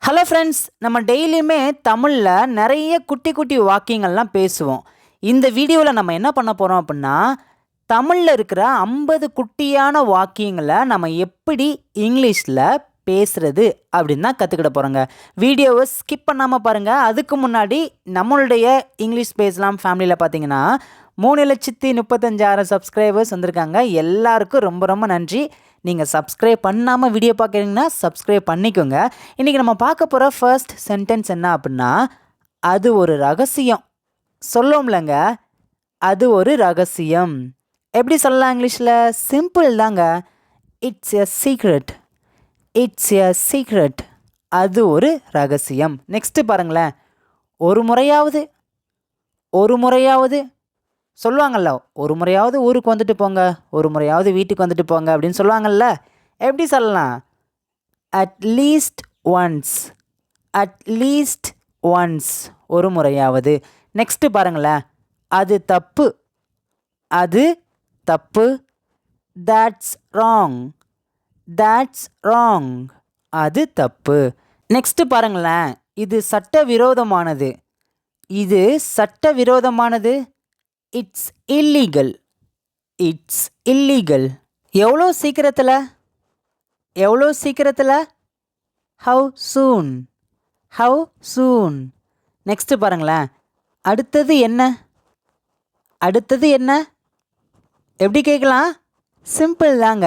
Hello friends, நம்ம டெய்லியுமே தமிழில் நிறைய குட்டி குட்டி வாக்கியங்கள்லாம் பேசுவோம். இந்த வீடியோவில் நம்ம என்ன பண்ண போகிறோம் அப்படின்னா, தமிழில் இருக்கிற 50 குட்டியான வாக்கியங்களை நம்ம எப்படி இங்கிலீஷில் பேசுகிறது அப்படின்னு தான் கற்றுக்கிட போகிறோங்க. வீடியோவை ஸ்கிப் பண்ணாமல் பாருங்கள். அதுக்கு முன்னாடி நம்மளுடைய இங்கிலீஷ் பேசலாம் ஃபேமிலியில் பார்த்தீங்கன்னா 3,35,000 சப்ஸ்கிரைபர்ஸ் வந்திருக்காங்க. எல்லாருக்கும் ரொம்ப ரொம்ப நன்றி. நீங்கள் சப்ஸ்கிரைப் பண்ணாமல் வீடியோ பார்க்குறீங்கன்னா சப்ஸ்கிரைப் பண்ணிக்கோங்க. இன்றைக்கி நம்ம பார்க்க போகிற ஃபர்ஸ்ட் சென்டென்ஸ் என்ன அப்படின்னா, அது ஒரு ரகசியம். சொல்லுவோம்லங்க, அது ஒரு ரகசியம். எப்படி சொல்லலாம் இங்கிலீஷில்? சிம்பிள் தாங்க. It's a secret. It's a secret. அது ஒரு ரகசியம். நெக்ஸ்ட்டு பாருங்களேன். ஒரு முறையாவது சொல்லுவாங்கள்ல, ஒரு முறையாவது ஊருக்கு வந்துட்டு போங்க, ஒரு முறையாவது வீட்டுக்கு வந்துட்டு போங்க அப்படின்னு சொல்லுவாங்கள்ல. எப்படி சொல்லலாம்? அட்லீஸ்ட் ஒன்ஸ், ஒரு முறையாவது. நெக்ஸ்ட்டு பாருங்களேன். அது தப்பு. That's wrong. அது தப்பு. நெக்ஸ்ட்டு பாருங்களேன். இது சட்டவிரோதமானது. It's illegal. எவ்வளோ சீக்கிரத்தில்? Have soon. நெக்ஸ்ட்டு பாருங்களேன். அடுத்தது என்ன? எப்படி கேட்கலாம்? சிம்பிள் தாங்க.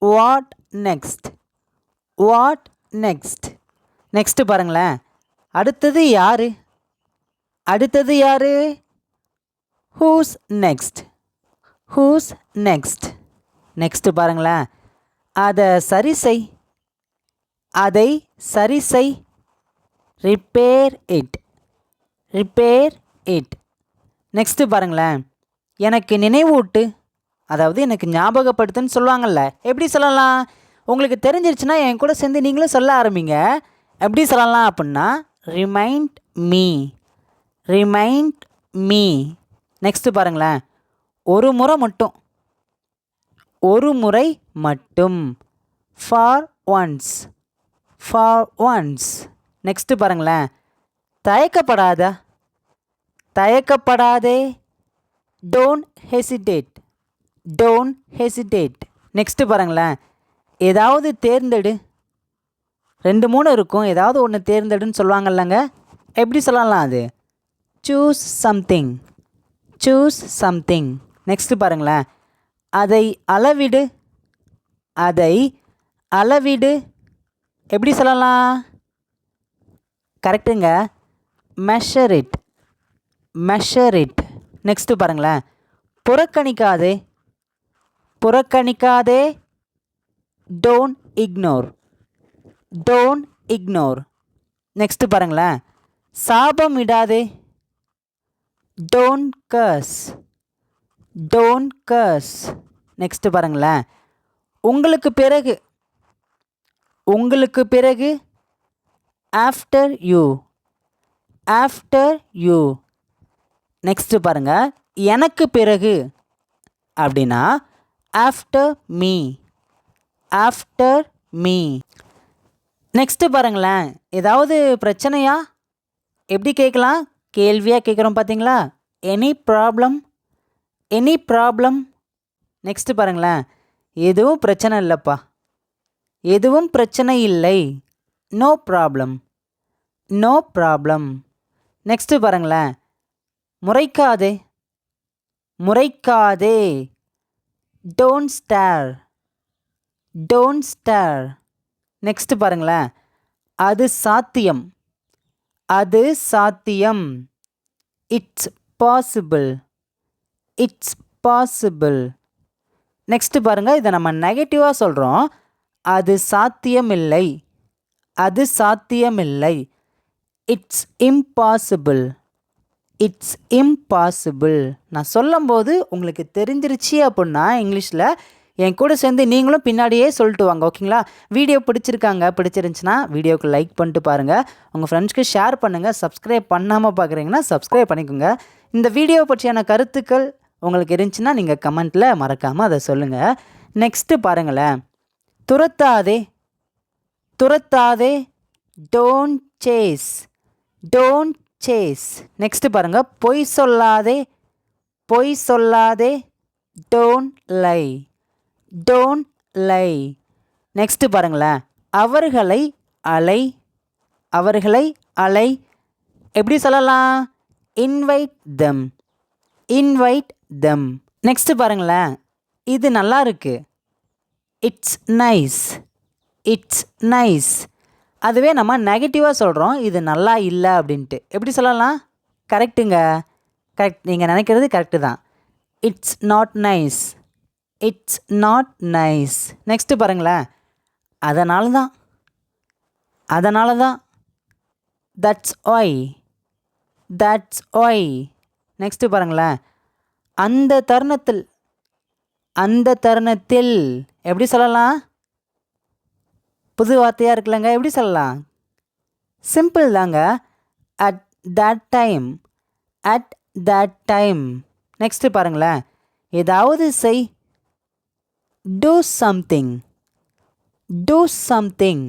What next. நெக்ஸ்ட்டு பாருங்களேன். அடுத்தது யாரு? Whose next. நெக்ஸ்ட்டு பாருங்களேன். அதை சரி செய். Repair it. நெக்ஸ்ட்டு பாருங்களேன். எனக்கு நினைவூட்டு, அதாவது எனக்கு ஞாபகப்படுத்துன்னு சொல்லுவாங்கள்ல. எப்படி சொல்லலாம்? உங்களுக்கு தெரிஞ்சிருச்சுன்னா என் கூட சேர்ந்து நீங்களும் சொல்ல ஆரம்பிங்க. எப்படி சொல்லலாம் அப்படின்னா, ரிமைண்ட் மீ. நெக்ஸ்ட்டு பாருங்களேன். ஒரு முறை மட்டும். For once. நெக்ஸ்ட்டு பாருங்களேன். தயக்கப்படாதே. Don't hesitate. நெக்ஸ்ட்டு பாருங்களேன். ஏதாவது தேர்ந்தெடு. 2 3 இருக்கும், ஏதாவது ஒன்று தேர்ந்தெடுன்னு சொல்லுவாங்கல்லங்க. எப்படி சொல்லலாம் அது? Choose something. நெக்ஸ்ட்டு பாருங்களேன். அதை அளவிடு. எப்படி சொல்லலாம்? கரெக்டுங்க. Measure it. நெக்ஸ்ட்டு பாருங்களேன். புறக்கணிக்காதே. Don't ignore. நெக்ஸ்ட்டு பாருங்களேன். சாபம் இடாதே. டோன்ட் கர்ஸ். நெக்ஸ்ட்டு பாருங்களேன். உங்களுக்கு பிறகு. After you. நெக்ஸ்ட்டு பாருங்க. எனக்கு பிறகு அப்படின்னா ஆஃப்டர் மீ. நெக்ஸ்ட்டு பாருங்களேன். ஏதாவது பிரச்சனையா? எப்படி கேட்கலாம்? கேள்வியாக கேட்குறோம் பார்த்தீங்களா? Any problem. நெக்ஸ்ட்டு பாருங்களேன். எதுவும் பிரச்சனை இல்லைப்பா. எதுவும் பிரச்சனை இல்லை. No problem. நெக்ஸ்ட்டு பாருங்களேன். முறைக்காதே. Don't star. நெக்ஸ்ட்டு பாருங்களேன். அது சாத்தியம். It's possible. நெக்ஸ்ட்டு பாருங்கள். இதை நம்ம நெகட்டிவாக சொல்கிறோம். அது சாத்தியமில்லை. It's impossible. நான் சொல்லும்போது உங்களுக்கு தெரிஞ்சிருச்சு அப்படின்னா இங்கிலீஷில் என் கூட சேர்ந்து நீங்களும் பின்னாடியே சொல்லிட்டு வாங்க. ஓகேங்களா? வீடியோ பிடிச்சிருந்துச்சுன்னா வீடியோவுக்கு லைக் பண்ணிட்டு பாருங்கள். உங்கள் ஃப்ரெண்ட்ஸ்க்கு ஷேர் பண்ணுங்கள். சப்ஸ்கிரைப் பண்ணாமல் பார்க்குறீங்கன்னா சப்ஸ்கிரைப் பண்ணிக்கோங்க. இந்த வீடியோ பற்றியான கருத்துக்கள் உங்களுக்கு இருந்துச்சுன்னா நீங்கள் கமெண்ட்டில் மறக்காமல் அதை சொல்லுங்கள். நெக்ஸ்ட்டு பாருங்களேன். துரத்தாதே. Don't chase. Don't chase. Next பாருங்க, பொய் சொல்லாதே. பொய் சொல்லாதே. Don't lie. Don't lie. Next பாருங்களேன், அவர்களை அலை. அவர்களை அலை. எப்படி சொல்லலாம்? Invite them. Invite them. Next பாருங்களேன், இது நல்லா இருக்கு. It's nice. It's nice. அதுவே நம்ம நெகட்டிவாக சொல்கிறோம், இது நல்லா இல்லை அப்படின்ட்டு. எப்படி சொல்லலாம்? கரெக்டுங்க. கரெக்ட். நீங்கள் நினைக்கிறது கரெக்டு தான். It's not nice. It's not nice. Next பாருங்களேன், அதனால தான். அதனால தான். That's why. That's why. Next பாருங்களேன், அந்த தருணத்தில். அந்த தருணத்தில். எப்படி சொல்லலாம்? புது வார்த்தையாக இருக்குல்லங்க, எப்படி சொல்லலாம்? சிம்பிள் தாங்க. At that time. At that time. Next பாருங்களேன், ஏதாவது செய். Do something. Do something.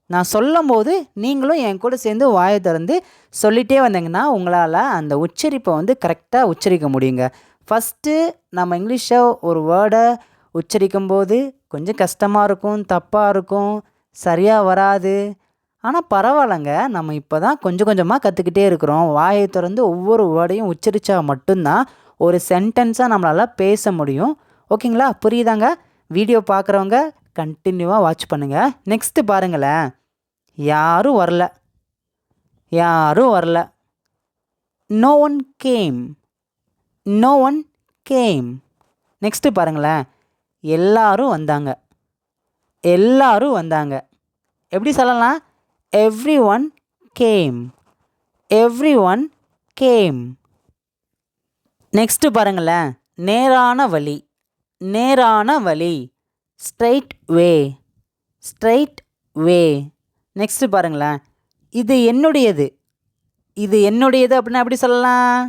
நான் சொல்லும் போது நீங்களும் என் கூட சேர்ந்து வாயை திறந்து சொல்லிகிட்டே வந்தீங்கன்னா உங்களால் அந்த உச்சரிப்பை வந்து கரெக்டாக உச்சரிக்க முடியுங்க. ஃபஸ்ட்டு நம்ம இங்கிலீஷை ஒரு வேர்டை உச்சரிக்கும் போது கொஞ்சம் கஷ்டமாக இருக்கும், தப்பாக இருக்கும், சரியாக வராது. ஆனால் பரவாயில்லைங்க, நம்ம இப்போ தான் கொஞ்சம் கொஞ்சமாக கற்றுக்கிட்டே இருக்கிறோம். வாயை திறந்து ஒவ்வொரு வேர்டையும் உச்சரித்தா மட்டும்தான் ஒரு சென்டென்ஸாக நம்மளால் பேச முடியும். ஓகேங்களா? புரியுதாங்க? வீடியோ பார்க்குறவங்க கண்டினியூவாக வாட்ச் பண்ணுங்கள். நெக்ஸ்ட்டு பாருங்களேன், யாரும் வரல. யாரும் வரல. No one came. No one came. Next பாருங்களேன், எல்லாரும் வந்தாங்க. எல்லாரும் வந்தாங்க. எப்படி சொல்லலாம்? Everyone came. Everyone came. Next பாருங்களேன், நேரான வழி. நேரான வழி. Straight way. Straight way. Next பாருங்களேன், இது என்னுடையது. இது என்னுடையது அப்படின்னா எப்படி சொல்லலாம்?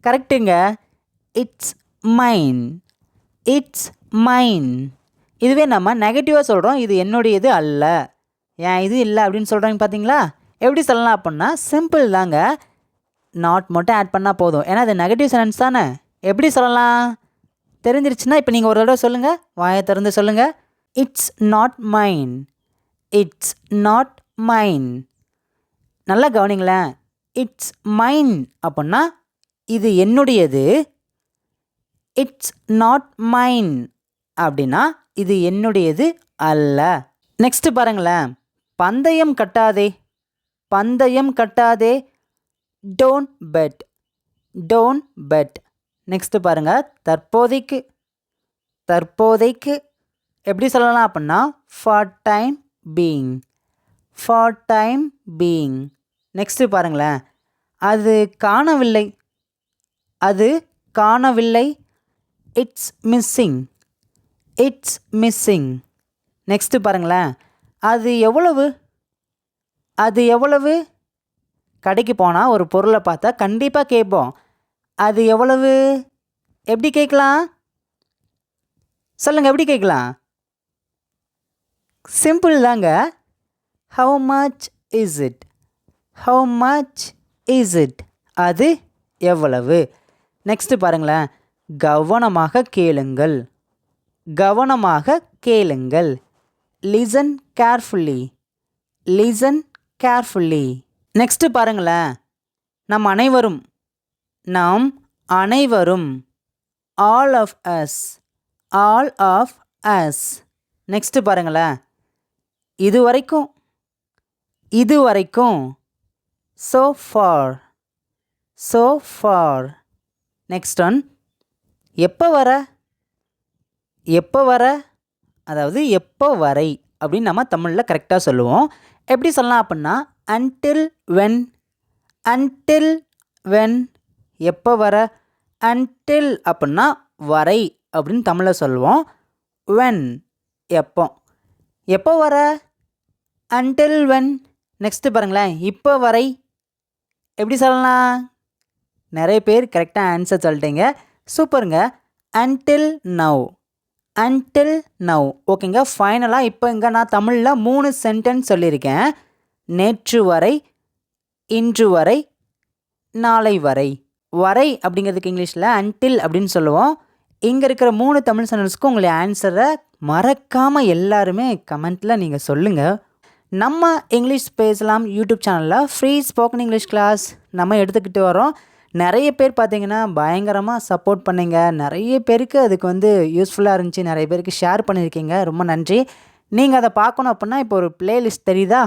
கரெக்டுங்க. It's mine. It's mine. இதுவே நம்ம நெகட்டிவாக சொல்கிறோம், இது என்னுடையது அல்ல. ஏன் இது இல்லை அப்படின்னு சொல்கிறாங்க பார்த்தீங்களா? எப்படி சொல்லலாம் அப்படின்னா சிம்பிள் தாங்க. நாட் மட்டும் ஆட் பண்ணால் போதும். ஏன்னா அது நெகட்டிவ் சென்டென்ஸ் தானே. எப்படி சொல்லலாம்? தெரிஞ்சிருச்சுன்னா இப்போ நீங்கள் ஒரு தடவை சொல்லுங்கள், வாயை திறந்து சொல்லுங்கள். It's not mine. It's not mine. நல்லா கவனிங்களேன். இட்ஸ் மைன் அப்படின்னா இது என்னுடையது. இட்ஸ் நாட் மைன் அப்படின்னா இது என்னுடையது அல்ல. நெக்ஸ்ட்டு பாருங்களேன், பந்தயம் கட்டாதே. பந்தயம் கட்டாதே. Don't bet. Don't bet. Next பாருங்கள், தற்போதைக்கு. தற்போதைக்கு. எப்படி சொல்லலாம் அப்படின்னா for time being. For time being. Next பாருங்களேன், அது காணவில்லை. அது காணவில்லை. It's missing. It's missing. Next பாருங்களேன், அது எவ்வளவு. அது எவ்வளவு. கடைக்கு போனால் ஒரு பொருளை பார்த்தா கண்டிப்பாக கேட்போம், அது எவ்வளவு. எப்படி கேட்கலாம்? சொல்லுங்கள், எப்படி கேட்கலாம்? சிம்பிள் தாங்க. How much is it. How much is it. அது எவ்வளவு. நெக்ஸ்ட்டு பாருங்களேன், கவனமாக கேளுங்கள். கவனமாக கேளுங்கள். Listen carefully. Listen carefully. Next பாருங்களேன், நம் அனைவரும். நாம் அனைவரும். All of us. All of us. Next பாருங்களேன், இதுவரைக்கும். இதுவரைக்கும். so far. so far. Next one, எப்போ வர. எப்போ வர. அதாவது எப்போ வரை அப்படின்னு நம்ம தமிழில் கரெக்டாக சொல்லுவோம். எப்படி சொல்லலாம் அப்படின்னா அன்டில் வென். Until when. எப்போ வர. அன்டில் அப்படின்னா வரை அப்படின்னு தமிழில் சொல்லுவோம். வென் எப்போ. எப்போ வர. Until when. நெக்ஸ்ட்டு பாருங்களேன், இப்போ வரை. எப்படி சொல்லலாம்? நிறைய பேர் கரெக்டாக ஆன்சர் சொல்லிட்டீங்க. சூப்பருங்க. Until now. Until now. ஓகேங்க. ஃபைனலாக இப்போ இங்கே நான் தமிழில் 3 சென்டென்ஸ் சொல்லியிருக்கேன். நேற்று வரை, இன்று வரை, நாளை வரை. வரை அப்படிங்கிறதுக்கு இங்கிலீஷில் until அப்படின்னு சொல்லுவோம். இங்கே இருக்கிற 3 தமிழ் சென்டென்ஸ்க்கும் உங்களுடைய ஆன்சரை மறக்காமல் எல்லாருமே கமெண்ட்டில் நீங்கள் சொல்லுங்கள். நம்ம இங்கிலீஷ் பேசலாம் யூடியூப் சேனலில் ஃப்ரீ ஸ்போக்கன் இங்கிலீஷ் கிளாஸ் நம்ம எடுத்துக்கிட்டு வரோம். நிறைய பேர் பார்த்தீங்கன்னா பயங்கரமாக சப்போர்ட் பண்ணீங்க. நிறைய பேருக்கு அதுக்கு யூஸ்ஃபுல்லாக இருந்துச்சு. நிறைய பேருக்கு ஷேர் பண்ணியிருக்கீங்க. ரொம்ப நன்றி. நீங்கள் அதை பார்க்கணும் அப்படின்னா இப்போ ஒரு பிளேலிஸ்ட் தெரியுதா,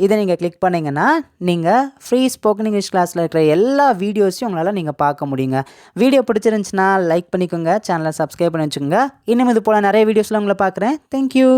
இதை நீங்கள் கிளிக் பண்ணிங்கன்னா நீங்கள் ஃப்ரீ ஸ்போக்கன் இங்கிலீஷ் கிளாஸில் இருக்கிற எல்லா வீடியோஸையும் உங்களால் நீங்கள் பார்க்க முடியுங்க. வீடியோ பிடிச்சிருந்துச்சுன்னா லைக் பண்ணிக்கோங்க, சேனலை சப்ஸ்கிரைப் பண்ணி வச்சுக்கோங்க. இன்னும் இது போல் நிறைய வீடியோஸில் உங்களை பார்க்குறேன். தேங்க்யூ.